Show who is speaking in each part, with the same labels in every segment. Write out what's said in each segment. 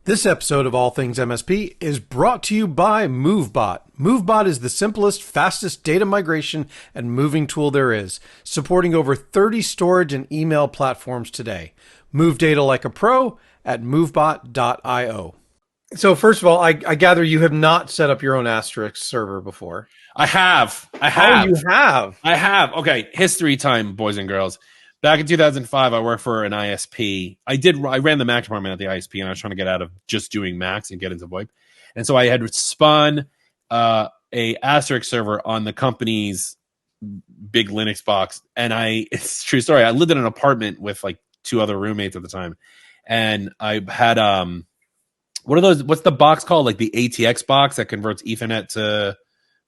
Speaker 1: This episode of All Things MSP is brought to you by MoveBot. MoveBot is the simplest, fastest data migration and moving tool there is, supporting over 30 storage and email platforms today. Move data like a pro at movebot.io. So first of all, I gather you have not set up your own Asterisk server before.
Speaker 2: I have.
Speaker 1: Oh, you have?
Speaker 2: I have. Okay, history time, boys and girls. Back in 2005, I worked for an ISP. I ran the Mac department at the ISP, and I was trying to get out of just doing Macs and get into VoIP. And so I had spun a Asterisk server on the company's big Linux box. And it's a true story. I lived in an apartment with like two other roommates at the time. And I had, what's the box called? Like the ATX box that converts Ethernet to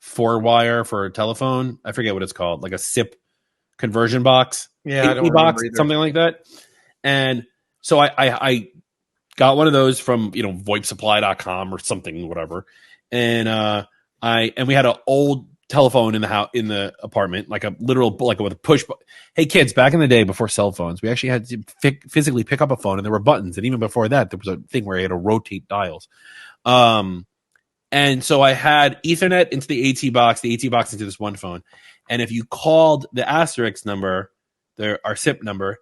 Speaker 2: 4-wire for a telephone. I forget what it's called. Like a SIP conversion box.
Speaker 1: Yeah, I don't
Speaker 2: box,
Speaker 1: remember either.
Speaker 2: something like that. And so I got one of those from, VoIPsupply.com or something, whatever. And we had an old telephone in the apartment, like a literal, like with a push. Hey kids, back in the day before cell phones, we actually had to physically pick up a phone, and there were buttons. And even before that, there was a thing where you had to rotate dials. And so I had Ethernet into the AT box into this one phone. And if you called the Asterisk number, our SIP number,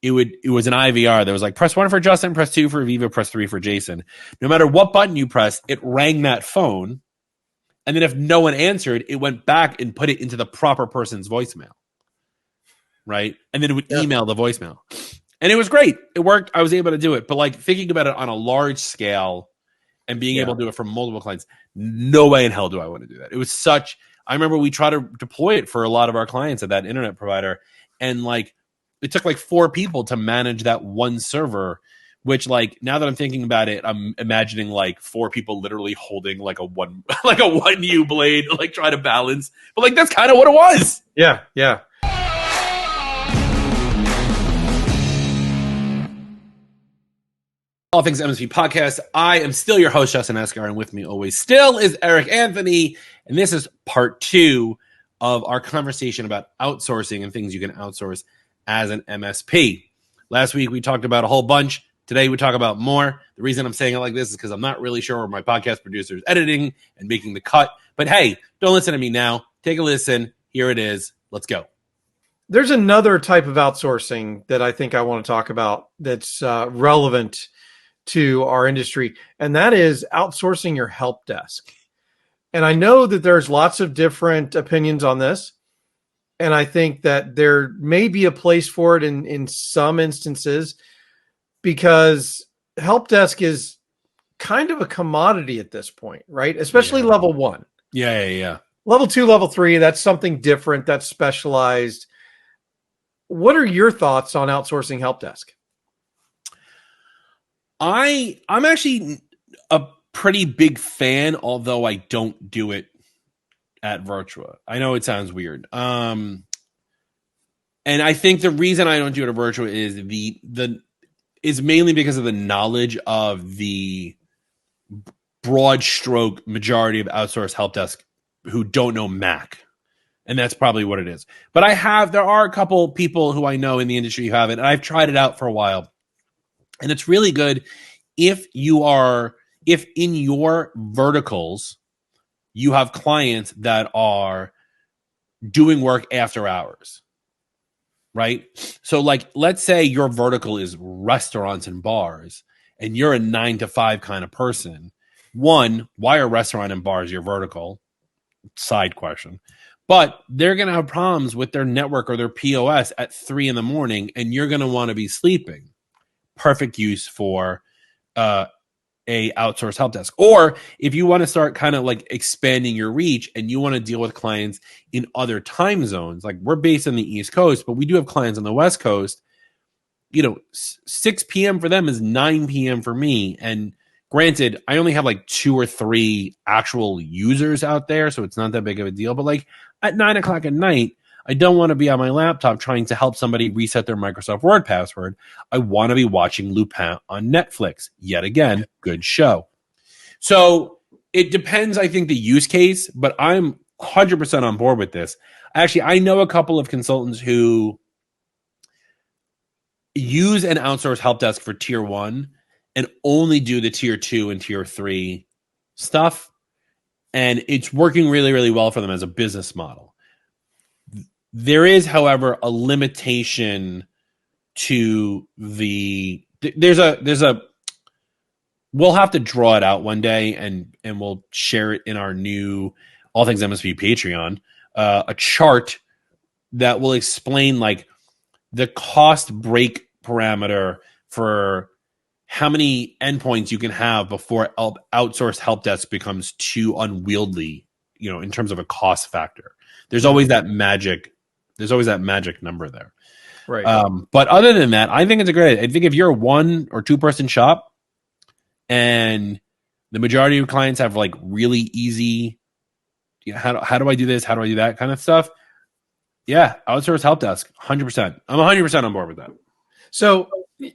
Speaker 2: it was an IVR that was like, press 1 for Justin, press 2 for Aviva, press 3 for Jason. No matter what button you press, it rang that phone. And then if no one answered, it went back and put it into the proper person's voicemail. Right? And then it would email the voicemail. And it was great. It worked. I was able to do it. But like thinking about it on a large scale and being able to do it for multiple clients, no way in hell do I want to do that. It was I remember we tried to deploy it for a lot of our clients at that internet provider. And like, it took like 4 people to manage that one server, which like, now that I'm thinking about it, I'm imagining like 4 people literally holding like a 1U blade, like trying to balance. But like, that's kind of what it was.
Speaker 1: Yeah. Yeah.
Speaker 2: All Things MSP podcast. I am still your host, Justin Escar, and with me always still is Eric Anthony. And this is part 2 of our conversation about outsourcing and things you can outsource as an MSP. Last week, we talked about a whole bunch. Today, we talk about more. The reason I'm saying it like this is because I'm not really sure where my podcast producer is editing and making the cut. But hey, don't listen to me now. Take a listen. Here it is. Let's go.
Speaker 1: There's another type of outsourcing that I think I want to talk about that's relevant to our industry, and that is outsourcing your help desk. And I know that there's lots of different opinions on this, and I think that there may be a place for it in some instances, because help desk is kind of a commodity at this point, right? Especially level 1.
Speaker 2: Yeah.
Speaker 1: Level 2, level 3, that's something different, that's specialized. What are your thoughts on outsourcing help desk?
Speaker 2: I'm actually a pretty big fan, although I don't do it at Virtua. I know it sounds weird. And I think the reason I don't do it at Virtua is is mainly because of the knowledge of the broad stroke majority of outsourced help desk who don't know Mac. And that's probably what it is. But there are a couple people who I know in the industry who have it, and I've tried it out for a while. And it's really good if in your verticals, you have clients that are doing work after hours, right? So like, let's say your vertical is restaurants and bars, and you're a 9 to 5 kind of person. One, why are restaurant and bars your vertical? Side question. But they're going to have problems with their network or their POS at 3 a.m, and you're going to want to be sleeping. Perfect use for a outsourced help desk. Or if you want to start kind of like expanding your reach and you want to deal with clients in other time zones, like we're based on the East Coast, but we do have clients on the West Coast. 6 p.m. for them is 9 p.m. for me. And granted, I only have like 2 or 3 actual users out there, so it's not that big of a deal. But like at 9 o'clock at night, I don't want to be on my laptop trying to help somebody reset their Microsoft Word password. I want to be watching Lupin on Netflix. Yet again, good show. So it depends, I think, the use case, but I'm 100% on board with this. Actually, I know a couple of consultants who use an outsourced help desk for tier 1 and only do the tier 2 and tier 3 stuff. And it's working really, really well for them as a business model. There is, however, a limitation to there's a we'll have to draw it out one day and we'll share it in our new All Things MSP Patreon, a chart that will explain like the cost break parameter for how many endpoints you can have before outsourced help desk becomes too unwieldy, in terms of a cost factor. There's always that magic number there.
Speaker 1: Right.
Speaker 2: But other than that, I think it's a great. I think if you're a 1 or 2 person shop and the majority of your clients have like really easy, how do I do this? How do I do that kind of stuff? Yeah, outsourced help desk, 100%. I'm 100% on board with that.
Speaker 1: So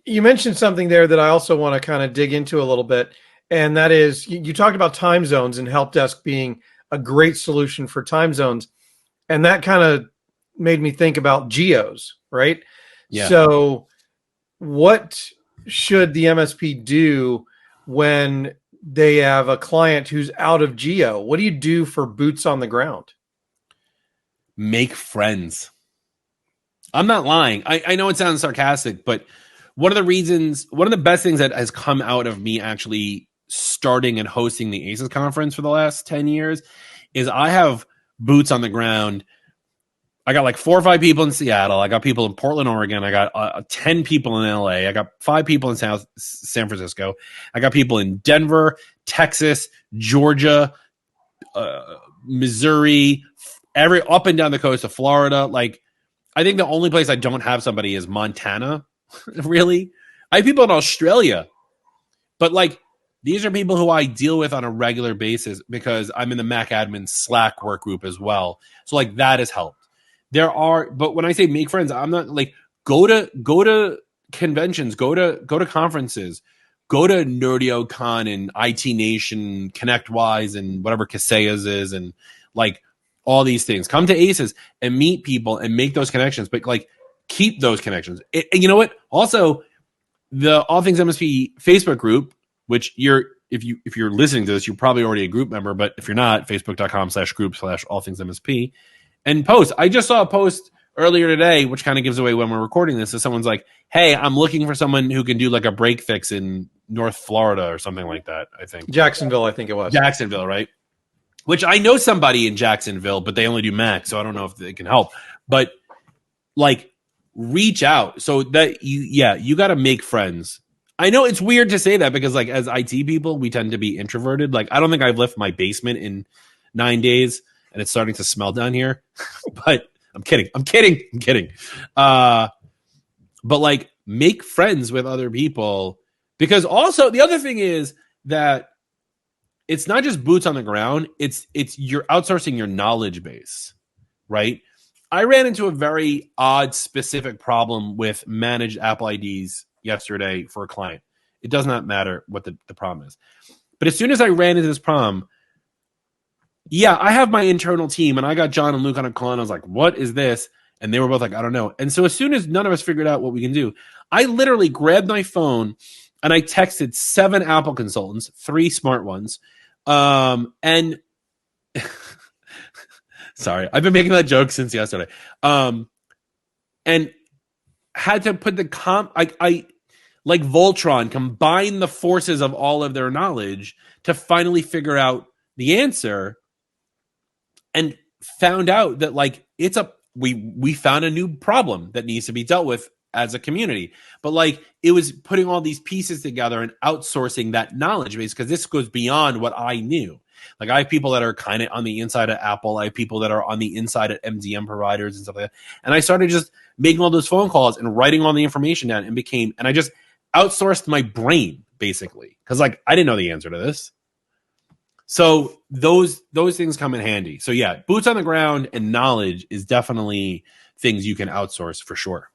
Speaker 1: you mentioned something there that I also want to kind of dig into a little bit, and that is you talked about time zones and help desk being a great solution for time zones, and that kind of made me think about geos, right?
Speaker 2: Yeah.
Speaker 1: So what should the MSP do when they have a client who's out of geo? What do you do for boots on the ground?
Speaker 2: Make friends. I'm not lying. I know it sounds sarcastic, but one of the best things that has come out of me actually starting and hosting the ACES conference for the last 10 years is I have boots on the ground. I got like 4 or 5 people in Seattle. I got people in Portland, Oregon. I got 10 people in LA. I up 5 people in San Francisco. I got people in Denver, Texas, Georgia, Missouri, up and down the coast of Florida. Like, I think the only place I don't have somebody is Montana. Really, I have people in Australia, but like these are people who I deal with on a regular basis because I'm in the Mac admin Slack work group as well. So like that has helped. But when I say make friends, I'm not like go to conventions, go to conferences, go to NerdioCon and IT Nation, ConnectWise, and whatever Kaseya's is, and like all these things. Come to ACES and meet people and make those connections, but like keep those connections. And you know what? Also, the All Things MSP Facebook group, which if you're listening to this, you're probably already a group member, but if you're not, facebook.com/group/All Things MSP. And post. I just saw a post earlier today, which kind of gives away when we're recording this. Is someone's like, "Hey, I'm looking for someone who can do like a break fix in North Florida or something like that." I think
Speaker 1: Jacksonville, I think it was.
Speaker 2: Jacksonville, right? Which I know somebody in Jacksonville, but they only do Mac, so I don't know if they can help. But like, reach out so that you got to make friends. I know it's weird to say that because like as IT people, we tend to be introverted. Like I don't think I've left my basement in 9 days. And it's starting to smell down here, but I'm kidding. But like make friends with other people, because also the other thing is that it's not just boots on the ground. It's you're outsourcing your knowledge base, right? I ran into a very odd specific problem with managed Apple IDs yesterday for a client. It does not matter what the problem is. But as soon as I ran into this problem, yeah, I have my internal team, and I got John and Luke on a call, and I was like, what is this? And they were both like, I don't know. And so as soon as none of us figured out what we can do, I literally grabbed my phone, and I texted 7 Apple consultants, 3 smart ones. And sorry, I've been making that joke since yesterday. And had to put I like Voltron, combine the forces of all of their knowledge to finally figure out the answer. And found out that like we found a new problem that needs to be dealt with as a community. But like it was putting all these pieces together and outsourcing that knowledge base, because this goes beyond what I knew. Like I have people that are kind of on the inside of Apple. I have people that are on the inside at MDM providers and stuff like that. And I started just making all those phone calls and writing all the information down and I just outsourced my brain basically. Cause like I didn't know the answer to this. So those things come in handy. So yeah, boots on the ground and knowledge is definitely things you can outsource for sure.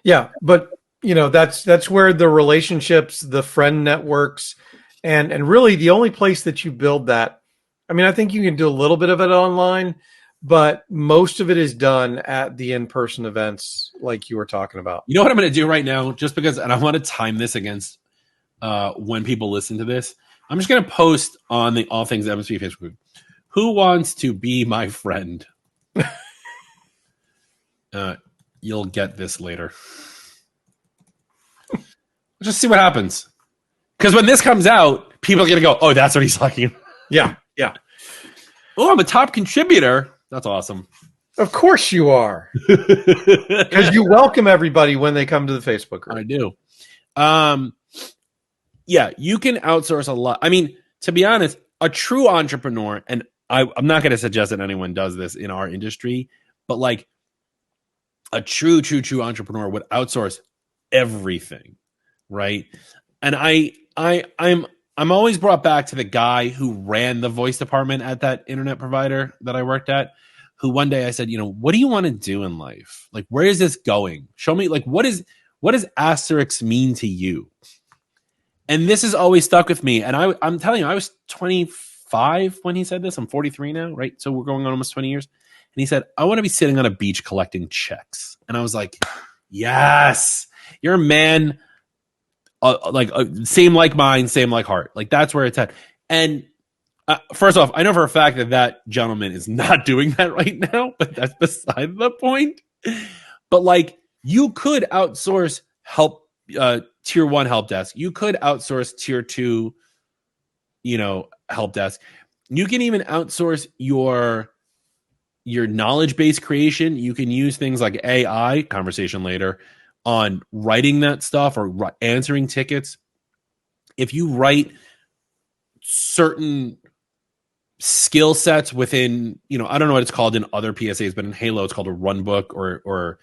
Speaker 1: Yeah, but that's where the relationships, the friend networks, and really the only place that you build that. I mean, I think you can do a little bit of it online, but most of it is done at the in-person events like you were talking about.
Speaker 2: You know what I'm going to do right now, just because, and I want to time this against when people listen to this. I'm just going to post on the All Things MSP Facebook group. Who wants to be my friend? You'll get this later. Just see what happens. Because when this comes out, people are going to go, oh, that's what he's talking.
Speaker 1: Yeah. Yeah.
Speaker 2: Oh, I'm a top contributor. That's awesome.
Speaker 1: Of course you are. Because you welcome everybody when they come to the Facebook group.
Speaker 2: I do. Yeah, you can outsource a lot. I mean, to be honest, a true entrepreneur, and I'm not going to suggest that anyone does this in our industry, but like a true entrepreneur would outsource everything, right? And I'm always brought back to the guy who ran the voice department at that internet provider that I worked at, who one day I said, what do you want to do in life? Like, where is this going? Show me, like, what does asterisk mean to you? And this has always stuck with me. And I'm telling you, I was 25 when he said this. I'm 43 now, right? So we're going on almost 20 years. And he said, I want to be sitting on a beach collecting checks. And I was like, yes, you're a man, same like mind, same like heart. Like, that's where it's at. And first off, I know for a fact that gentleman is not doing that right now, but that's beside the point. But like, you could outsource help, tier 1 help desk. You could outsource tier 2, help desk. You can even outsource your knowledge base creation. You can use things like AI, conversation later, on writing that stuff or answering tickets. If you write certain skill sets within, I don't know what it's called in other PSAs, but in Halo it's called a run book or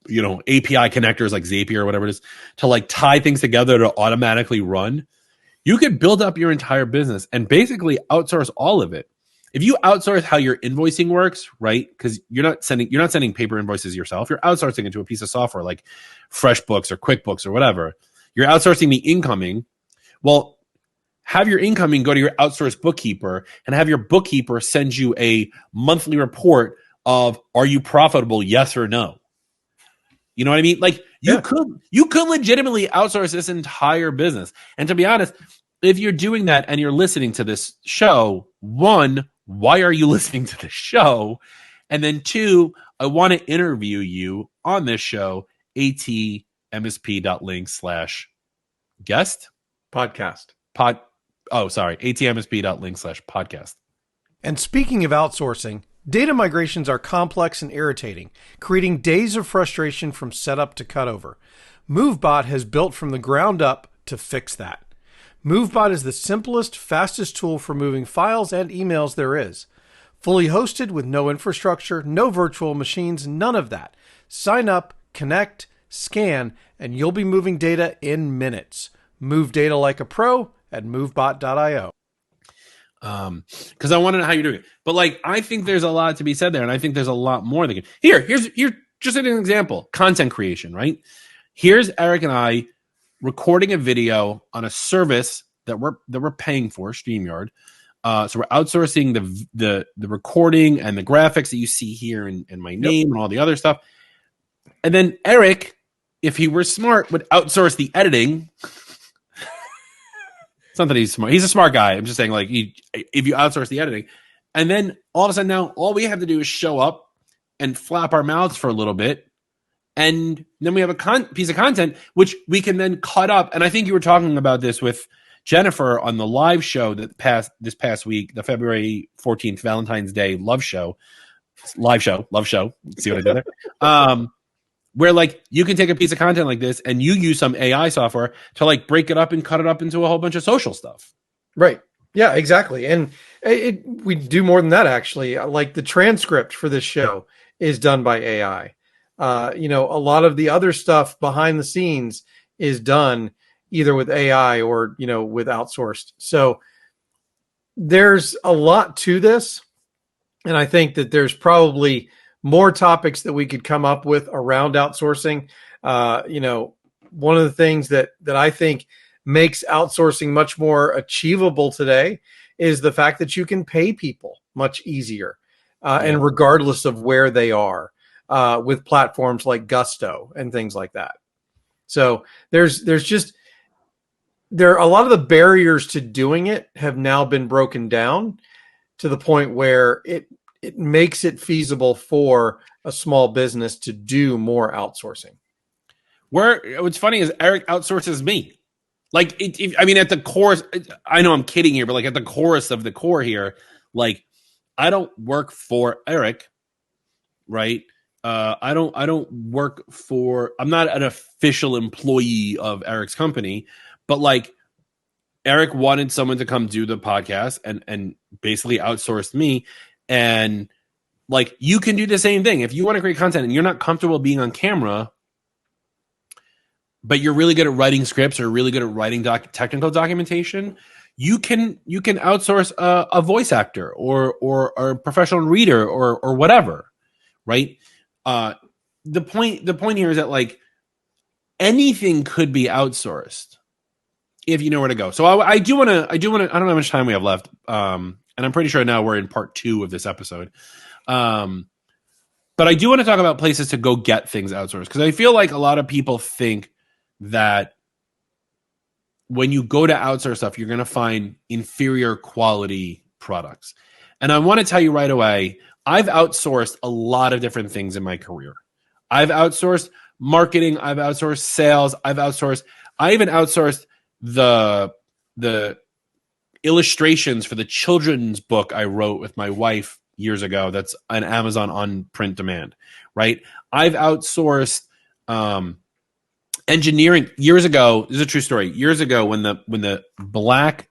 Speaker 2: API connectors like Zapier or whatever it is, to like tie things together to automatically run. You could build up your entire business and basically outsource all of it. If you outsource how your invoicing works, right? Because you're not sending paper invoices yourself. You're outsourcing it to a piece of software like FreshBooks or QuickBooks or whatever. You're outsourcing the incoming. Well, have your incoming go to your outsourced bookkeeper and have your bookkeeper send you a monthly report of, are you profitable? Yes or no. You know what I mean? Like, you could legitimately outsource this entire business. And to be honest, if you're doing that and you're listening to this show, one, why are you listening to the show? And then two, I want to interview you on this show, atmsp.link/guest
Speaker 1: Podcast.
Speaker 2: atmsp.link/podcast.
Speaker 1: And speaking of outsourcing, data migrations are complex and irritating, creating days of frustration from setup to cutover. MoveBot has built from the ground up to fix that. MoveBot is the simplest, fastest tool for moving files and emails there is. Fully hosted with no infrastructure, no virtual machines, none of that. Sign up, connect, scan, and you'll be moving data in minutes. Move data like a pro at movebot.io.
Speaker 2: Because I want to know how you're doing it. But like, I think there's a lot to be said there, and I think there's a lot more that can. Here's just an example: content creation. Right? Here's Eric and I recording a video on a service that we're paying for, StreamYard. So we're outsourcing the recording and the graphics that you see here and my name and all the other stuff. And then Eric, if he were smart, would outsource the editing. It's not that he's smart. He's a smart guy. I'm just saying, like, if you outsource the editing, and then all of a sudden now all we have to do is show up and flap our mouths for a little bit, and then we have a piece of content which we can then cut up. And I think you were talking about this with Jennifer on the live show this past week, the February 14th Valentine's Day love show. See what I did there? Where like you can take a piece of content like this and you use some AI software to like break it up and cut it up into a whole bunch of social stuff.
Speaker 1: Right. Yeah, exactly. And we do more than that, actually. Like the transcript for this show is done by AI. A lot of the other stuff behind the scenes is done either with AI or, with outsourced. So there's a lot to this. And I think that there's probably more topics that we could come up with around outsourcing. One of the things that I think makes outsourcing much more achievable today is the fact that you can pay people much easier and regardless of where they are with platforms like Gusto and things like that. So there's just there, a lot of the barriers to doing it have now been broken down to the point where it makes it feasible for a small business to do more outsourcing.
Speaker 2: What's funny is Eric outsources me. Like, I mean, at the core, I know I'm kidding here, but like at the chorus of the core here, like, I don't work for Eric, right? I don't work for. I'm not an official employee of Eric's company, but like Eric wanted someone to come do the podcast and basically outsourced me. And like, you can do the same thing if you want to create content and you're not comfortable being on camera, but you're really good at writing scripts or really good at writing technical documentation. You can outsource a voice actor or a professional reader or whatever, right? The point here is that like anything could be outsourced if you know where to go. So I do want to. I don't know how much time we have left, and I'm pretty sure now we're in part 2 of this episode. But I do want to talk about places to go get things outsourced, because I feel like a lot of people think that when you go to outsource stuff, you're going to find inferior quality products. And I want to tell you right away, I've outsourced a lot of different things in my career. I've outsourced marketing. I've outsourced sales. I even outsourced the illustrations for the children's book I wrote with my wife years ago. That's an Amazon on print demand, right? I've outsourced engineering years ago. This is a true story. Years ago, when the black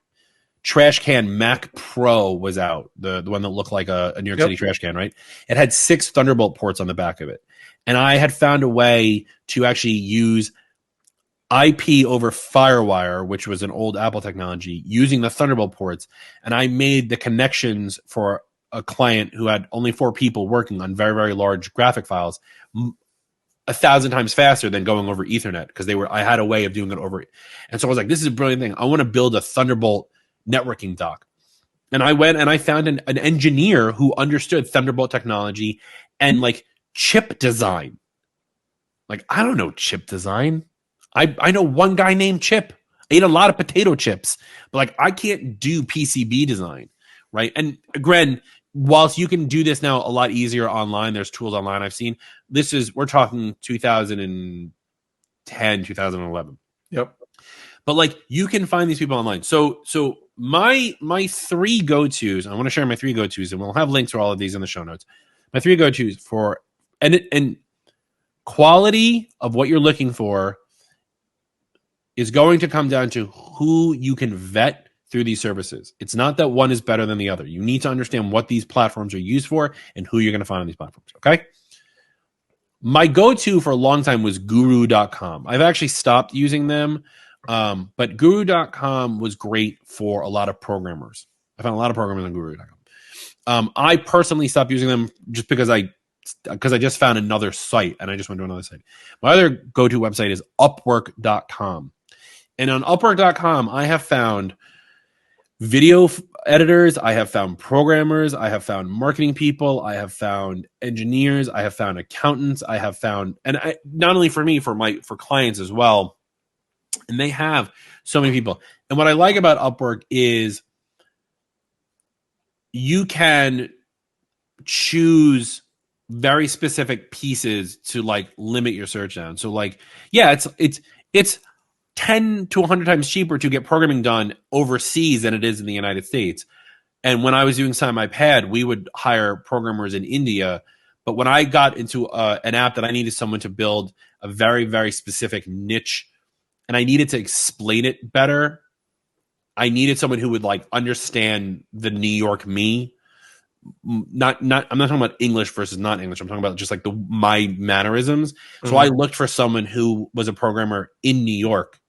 Speaker 2: trash can Mac Pro was out, the one that looked like a New York City trash can, right? It had 6 Thunderbolt ports on the back of it. And I had found a way to actually use IP over FireWire, which was an old Apple technology, using the Thunderbolt ports. And I made the connections for a client who had only 4 people working on very, very large graphic files 1,000 times faster than going over Ethernet, because I had a way of doing it over. And so I was like, this is a brilliant thing. I want to build a Thunderbolt networking dock. And I went and I found an engineer who understood Thunderbolt technology and like chip design. Like, I don't know chip design. I know one guy named Chip. I ate a lot of potato chips, but like, I can't do PCB design, right? And again, whilst you can do this now a lot easier online, there's tools online I've seen. We're talking 2010, 2011.
Speaker 1: Yep.
Speaker 2: But like, you can find these people online. So my 3 go-tos, I want to share my 3 go-tos, and we'll have links for all of these in the show notes. My 3 go-tos for and quality of what you're looking for is going to come down to who you can vet through these services. It's not that one is better than the other. You need to understand what these platforms are used for and who you're going to find on these platforms, okay? My go-to for a long time was guru.com. I've actually stopped using them, but guru.com was great for a lot of programmers. I found a lot of programmers on guru.com. I personally stopped using them just because I just found another site and I just went to another site. My other go-to website is upwork.com. And on upwork.com, I have found video editors, I have found programmers, I have found marketing people, I have found engineers, I have found accountants, I have found, not only for me, for clients as well. And they have so many people. And what I like about Upwork is you can choose very specific pieces to like limit your search down. So like, yeah, it's 10 to 100 times cheaper to get programming done overseas than it is in the United States. And when I was doing Sign My Pad, we would hire programmers in India. But when I got into an app that I needed someone to build a very, very specific niche, and I needed to explain it better, I needed someone who would like understand the New York me. I'm not talking about English versus not English. I'm talking about just like my mannerisms. Mm-hmm. So I looked for someone who was a programmer in New York,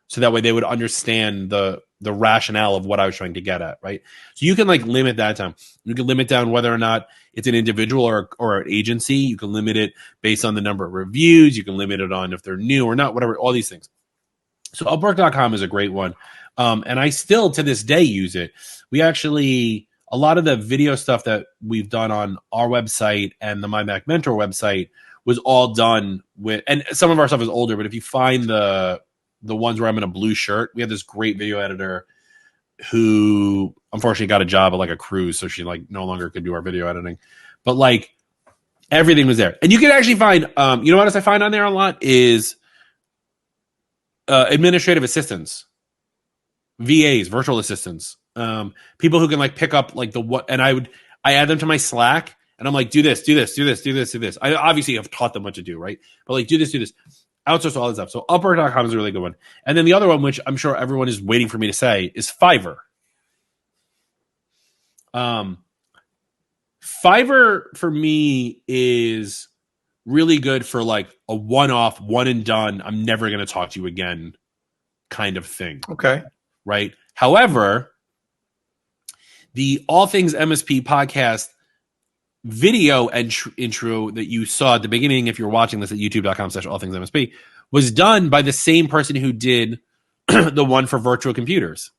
Speaker 2: so that way they would understand the rationale of what I was trying to get at, right? So you can like limit that time. You can limit down whether or not it's an individual or an agency. You can limit it based on the number of reviews. You can limit it on if they're new or not, whatever, all these things. So Upwork.com is a great one. And I still to this day use it. We actually, a lot of the video stuff that we've done on our website and the My Mac Mentor website was all done with, and some of our stuff is older, but if you find the the ones where I'm in a blue shirt. We have this great video editor who unfortunately got a job at like a cruise, so she like no longer could do our video editing. But like everything was there, and you can actually find. You know what else I find on there a lot is administrative assistants, VAs, virtual assistants, people who can like pick up like the what. And I add them to my Slack, and I'm like, do this. I obviously have taught them what to do, right? But like, do this. Outsource all this stuff. So Upwork.com is a really good one. And then the other one, which I'm sure everyone is waiting for me to say, is Fiverr. Fiverr for me is really good for like a one-off, one and done, I'm never going to talk to you again kind of thing.
Speaker 1: Okay.
Speaker 2: Right. However, the All Things MSP podcast video intro that you saw at the beginning, if you're watching this at youtube.com/allthingsmsp, was done by the same person who did the one for virtual computers.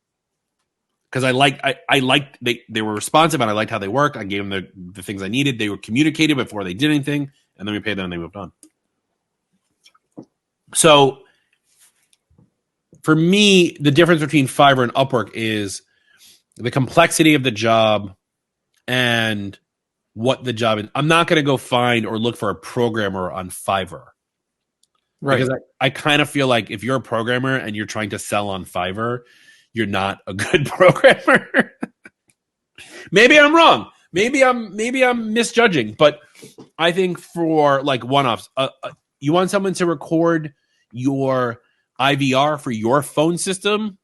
Speaker 2: Because I liked they were responsive and I liked how they work. I gave them the things I needed. They were communicated before they did anything, and then we paid them and they moved on. So for me, the difference between Fiverr and Upwork is the complexity of the job and what the job is. I'm not going to go find or look for a programmer on Fiverr. Right. Because I kind of feel like if you're a programmer and you're trying to sell on Fiverr, you're not a good programmer. Maybe I'm wrong. Maybe I'm misjudging, but I think for like one-offs, you want someone to record your IVR for your phone system,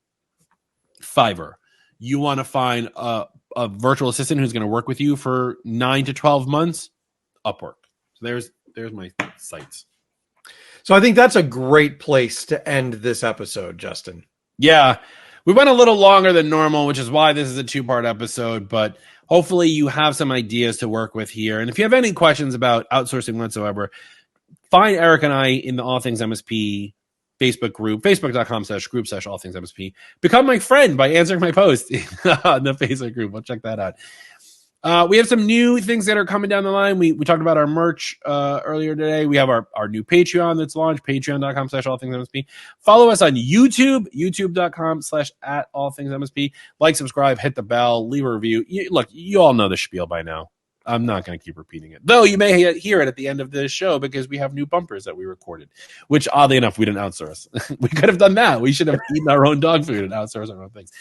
Speaker 2: Fiverr. You want to find a virtual assistant who's going to work with you for 9 to 12 months, Upwork. So there's my sites.
Speaker 1: So I think that's a great place to end this episode, Justin.
Speaker 2: Yeah. We went a little longer than normal, which is why this is a 2-part episode, but hopefully you have some ideas to work with here. And if you have any questions about outsourcing whatsoever, find Eric and I in the All Things MSP Facebook group, facebook.com/group/allthingsmsp. Become my friend by answering my post on the Facebook group. We'll check that out. We have some new things that are coming down the line. We talked about our merch earlier today. We have our new Patreon that's launched, patreon.com/allthingsmsp. Follow us on YouTube, youtube.com/@allthingsmsp. Like, subscribe, hit the bell, leave a review. Look, you all know the spiel by now. I'm not going to keep repeating it, though you may hear it at the end of the show because we have new bumpers that we recorded, which oddly enough, we didn't outsource. We could have done that. We should have eaten our own dog food and outsourced our own things.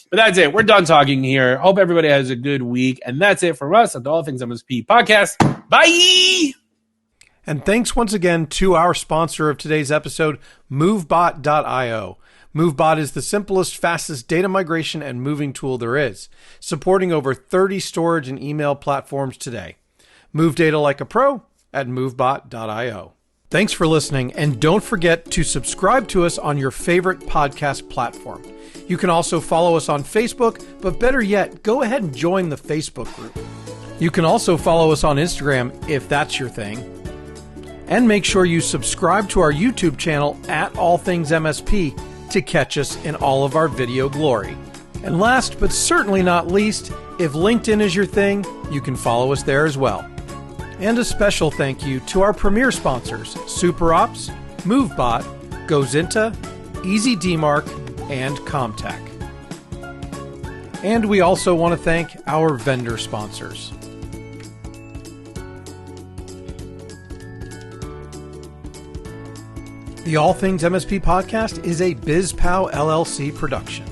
Speaker 2: But that's it. We're done talking here. Hope everybody has a good week. And that's it from us at the All Things MSP podcast. Bye!
Speaker 1: And thanks once again to our sponsor of today's episode, MoveBot.io. MoveBot is the simplest, fastest data migration and moving tool there is, supporting over 30 storage and email platforms today. Move data like a pro at MoveBot.io. Thanks for listening, and don't forget to subscribe to us on your favorite podcast platform. You can also follow us on Facebook, but better yet, go ahead and join the Facebook group. You can also follow us on Instagram if that's your thing. And make sure you subscribe to our YouTube channel at All Things MSP to catch us in all of our video glory. And last but certainly not least, if LinkedIn is your thing, you can follow us there as well. And a special thank you to our premier sponsors, SuperOps, MoveBot, Gozinta, EasyDmark, and Comtech. And we also want to thank our vendor sponsors. The All Things MSP podcast is a BizPow LLC production.